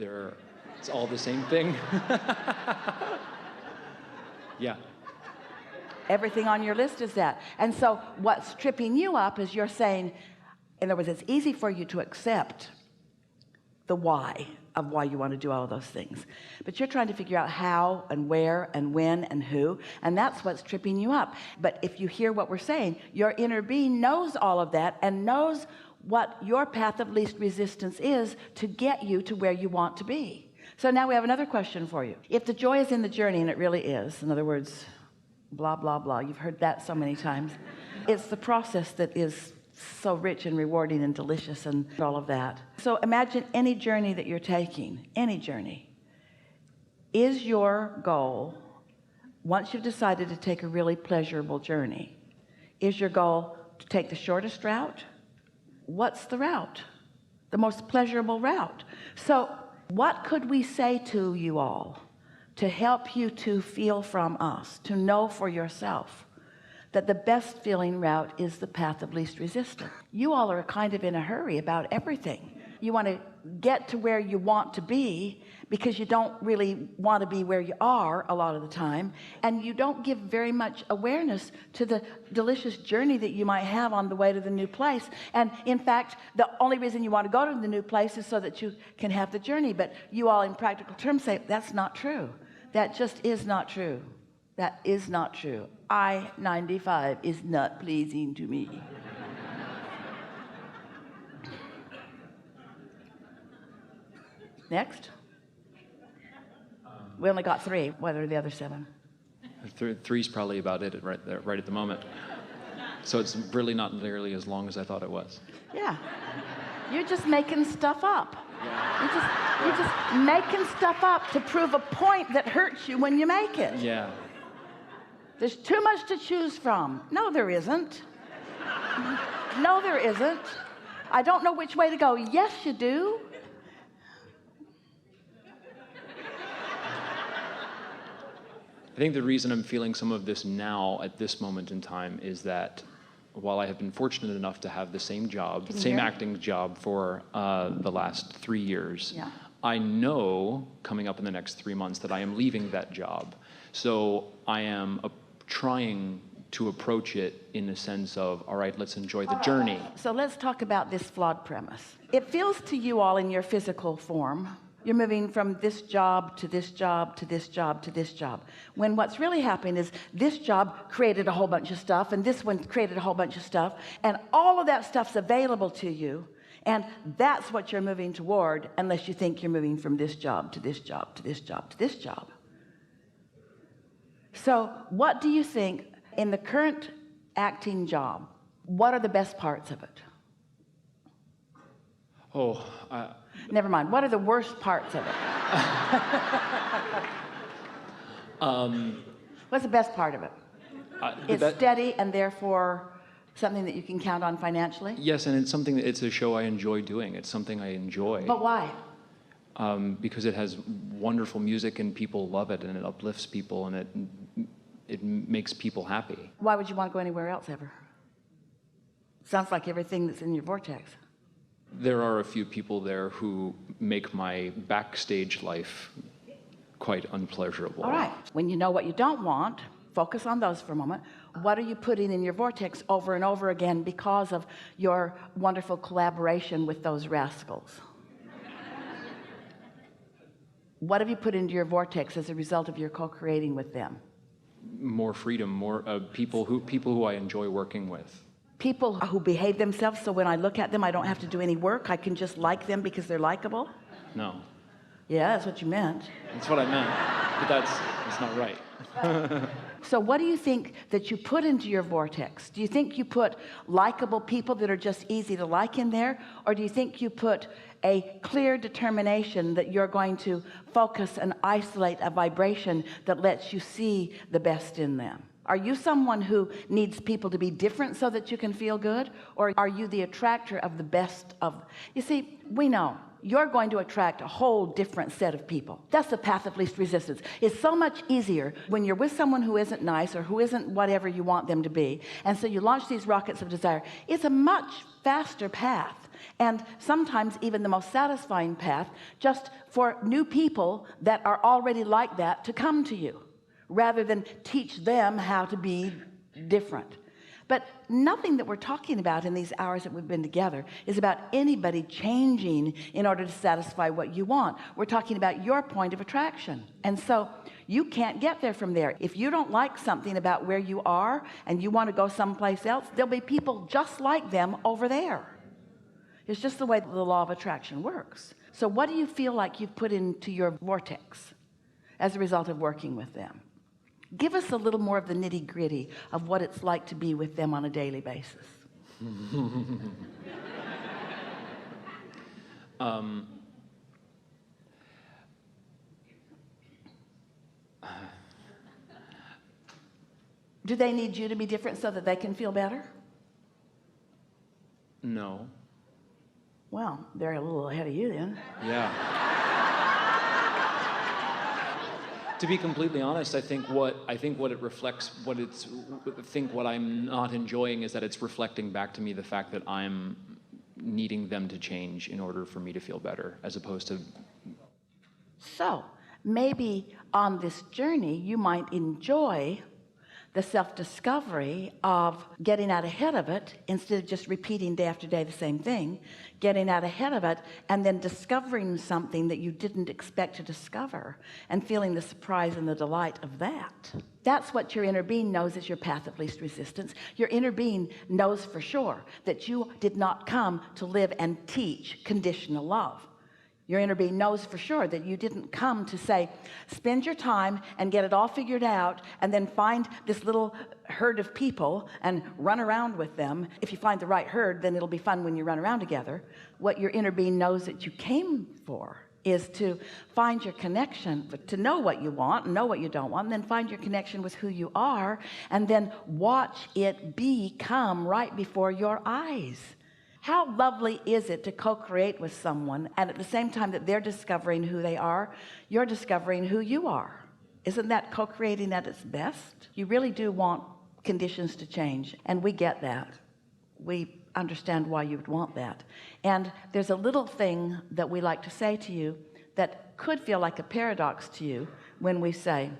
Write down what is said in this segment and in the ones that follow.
it's all the same thing. Yeah. Everything on your list is that. And so what's tripping you up is you're saying, in other words, it's easy for you to accept the why of why you want to do all of those things, but you're trying to figure out how and where and when and who, and that's what's tripping you up. But if you hear what we're saying, your inner being knows all of that and knows what your path of least resistance is to get you to where you want to be. So now we have another question for you. If the joy is in the journey, and it really is, in other words, blah blah blah, you've heard that so many times, it's the process that is so rich and rewarding and delicious and all of that. So imagine any journey that you're taking, any journey. Is your goal, once you've decided to take a really pleasurable journey, is your goal to take the shortest route? What's the route? The most pleasurable route. So what could we say to you all to help you to feel from us, to know for yourself that the best feeling route is the path of least resistance? You all are kind of in a hurry about everything. You want to get to where you want to be because you don't really want to be where you are a lot of the time, and you don't give very much awareness to the delicious journey that you might have on the way to the new place. And in fact, the only reason you want to go to the new place is so that you can have the journey. But you all in practical terms say that's not true. That just is not true. That is not true. I-95 is not pleasing to me. Next. We only got 3. What are the other 7? Three's probably about it right there, right at the moment. So it's really not nearly as long as I thought it was. Yeah. You're just making stuff up. Yeah. You're just making stuff up to prove a point that hurts you when you make it. Yeah. There's too much to choose from. No, there isn't. No, there isn't. I don't know which way to go. Yes, you do. I think the reason I'm feeling some of this now at this moment in time is that while I have been fortunate enough to have the same job, same acting job for the last 3 years, yeah. I know coming up in the next 3 months that I am leaving that job. So I am trying to approach it in the sense of, all right, let's enjoy the journey. So let's talk about this flawed premise. It feels to you all in your physical form, you're moving from this job to this job to this job to this job, when what's really happening is this job created a whole bunch of stuff and this one created a whole bunch of stuff, and all of that stuff's available to you, and that's what you're moving toward, unless you think you're moving from this job to this job to this job to this job. So what do you think in the current acting job, what are the best parts of it? Never mind. What are the worst parts of it? What's the best part of it? It's steady and therefore something that you can count on financially? Yes, and it's something it's a show I enjoy doing. It's something I enjoy. But why? Because it has wonderful music and people love it and it uplifts people and it makes people happy. Why would you want to go anywhere else ever? Sounds like everything that's in your vortex. There are a few people there who make my backstage life quite unpleasurable. All right. When you know what you don't want, focus on those for a moment. What are you putting in your vortex over and over again because of your wonderful collaboration with those rascals? What have you put into your vortex as a result of your co-creating with them? More freedom, more people who I enjoy working with. People who behave themselves so when I look at them I don't have to do any work, I can just like them because they're likable? No. Yeah, that's what you meant. That's what I meant, but that's not right. So what do you think that you put into your vortex? Do you think you put likable people that are just easy to like in there? Or do you think you put a clear determination that you're going to focus and isolate a vibration that lets you see the best in them? Are you someone who needs people to be different so that you can feel good? Or are you the attractor of the best of? You see, we know you're going to attract a whole different set of people. That's the path of least resistance. It's so much easier when you're with someone who isn't nice or who isn't whatever you want them to be. And so you launch these rockets of desire. It's a much faster path and sometimes even the most satisfying path, just for new people that are already like that to come to you, rather than teach them how to be different. But nothing that we're talking about in these hours that we've been together is about anybody changing in order to satisfy what you want. We're talking about your point of attraction. And so you can't get there from there. If you don't like something about where you are and you want to go someplace else, there'll be people just like them over there. It's just the way the law of attraction works. So what do you feel like you've put into your vortex as a result of working with them? Give us a little more of the nitty-gritty of what it's like to be with them on a daily basis. Do they need you to be different so that they can feel better? No. Well, they're a little ahead of you then. Yeah. To be completely honest, I think what it reflects, what I'm not enjoying is that it's reflecting back to me the fact that I'm needing them to change in order for me to feel better, as opposed to. So maybe on this journey you might enjoy the self-discovery of getting out ahead of it instead of just repeating day after day the same thing, getting out ahead of it and then discovering something that you didn't expect to discover and feeling the surprise and the delight of that. That's what your inner being knows is your path of least resistance. Your inner being knows for sure that you did not come to live and teach conditional love. Your inner being knows for sure that you didn't come to say, spend your time and get it all figured out and then find this little herd of people and run around with them. If you find the right herd, then it'll be fun when you run around together. What your inner being knows that you came for is to find your connection, to know what you want and know what you don't want, and then find your connection with who you are, and then watch it become right before your eyes. How lovely is it to co-create with someone, and at the same time that they're discovering who they are, you're discovering who you are? Isn't that co-creating at its best? You really do want conditions to change, and we get that. We understand why you would want that. And there's a little thing that we like to say to you that could feel like a paradox to you when we say,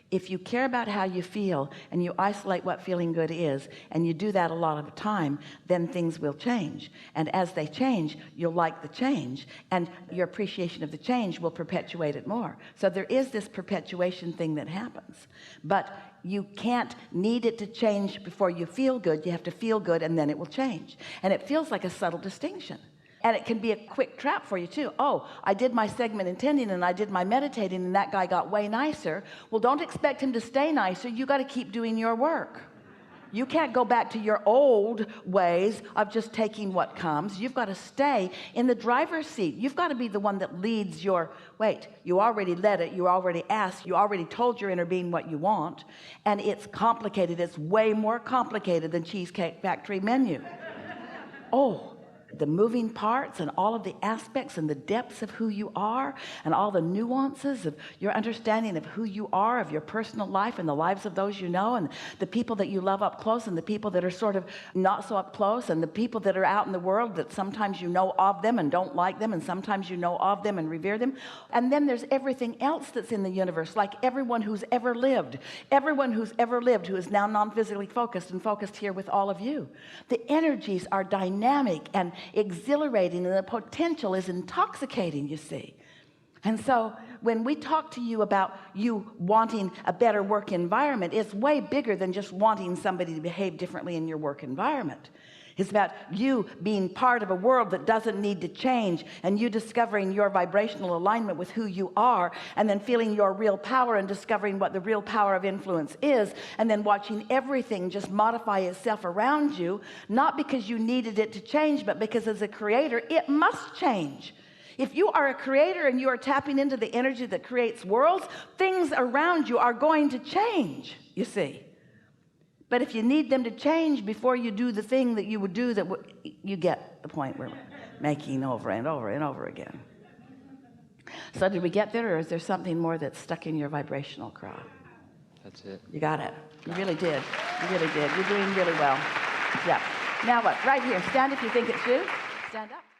if you care about how you feel and you isolate what feeling good is, and you do that a lot of the time, then things will change. And as they change, you'll like the change, and your appreciation of the change will perpetuate it more. So there is this perpetuation thing that happens. But you can't need it to change before you feel good. You have to feel good, and then it will change. And it feels like a subtle distinction. And it can be a quick trap for you too. Oh, I did my segment intending and I did my meditating and that guy got way nicer. Well, don't expect him to stay nicer. You got to keep doing your work. You can't go back to your old ways of just taking what comes. You've got to stay in the driver's seat. You've got to be the one that leads your, wait, you already led it. You already asked. You already told your inner being what you want. And it's complicated. It's way more complicated than Cheesecake Factory menu. Oh, the moving parts and all of the aspects and the depths of who you are and all the nuances of your understanding of who you are, of your personal life and the lives of those you know, and the people that you love up close and the people that are sort of not so up close, and the people that are out in the world that sometimes you know of them and don't like them, and sometimes you know of them and revere them. And then there's everything else that's in the universe, like everyone who's ever lived who is now non-physically focused and focused here with all of you. The energies are dynamic and exhilarating, and the potential is intoxicating, you see. And so when we talk to you about you wanting a better work environment, it's way bigger than just wanting somebody to behave differently in your work environment. It's about you being part of a world that doesn't need to change, and you discovering your vibrational alignment with who you are, and then feeling your real power and discovering what the real power of influence is, and then watching everything just modify itself around you, not because you needed it to change, but because as a creator, it must change. If you are a creator and you are tapping into the energy that creates worlds, things around you are going to change, you see. But if you need them to change before you do the thing that you would do, you get the point we're making over and over and over again. So did we get there, or is there something more that's stuck in your vibrational crowd? That's it. You got it. You really did. You really did. You're doing really well. Yeah. Now what? Right here. Stand if you think it's you. Stand up.